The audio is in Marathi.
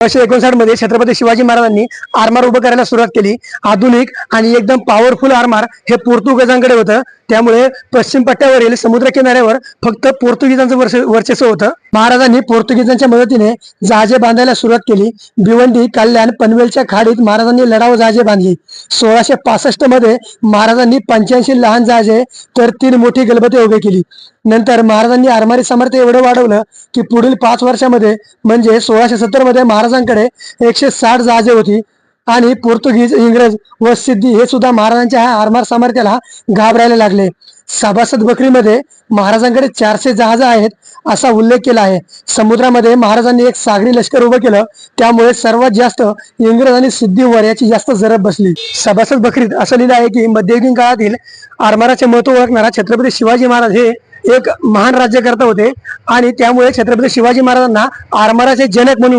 1959 मध्ये छत्रपती शिवाजी महाराजांनी आरमार उभं करायला सुरुवात केली। आधुनिक आणि एकदम पॉवरफुल आरमार हे पोर्तुगीजांकडे होतं, त्यामुळे पश्चिम पट्ट्यावरील समुद्र किनाऱ्यावर फक्त पोर्तुगीजांचं वर्चस्व होतं। महाराजांनी पोर्तुगीजांच्या मदतीने जहाजे बांधायला सुरुवात केली। भिवंडी, कल्याण, पनवेलच्या खाडीत महाराजांनी लढाऊ जहाजे बांधली। 1665 मध्ये महाराजांनी 85 लहान जहाजे तर 3 मोठी गलबते उभी केली। नंतर महाराजांनी आरमारी सामर्थ्य एवढं वाढवलं की पुढील 5 वर्षामध्ये म्हणजे 1670 मध्ये महाराजांकडे 160 जहाजे होती आणि पोर्तुगीज, इंग्रज व सिद्धी हे सुद्धा महाराजांच्या ह्या आरमार सामर्थ्याला घाबरायला लागले। सभासद बकरीमध्ये महाराजांकडे 400 जहाज आहेत असा उल्लेख केला आहे। समुद्रामध्ये महाराजांनी एक सागरी लष्कर उभं केलं, त्यामुळे सर्वात जास्त इंग्रज आणि सिद्धीवर याची जास्त जरब बसली। सभासद बकरीत असं लिहिलं आहे की मध्ययुगीन काळातील आरमाराचे महत्व ओळखणारा छत्रपती शिवाजी महाराज हे एक महान राज्यकर्ता होते आणि त्यामुळे छत्रपती शिवाजी महाराजांना आरमाराचे जनक म्हणून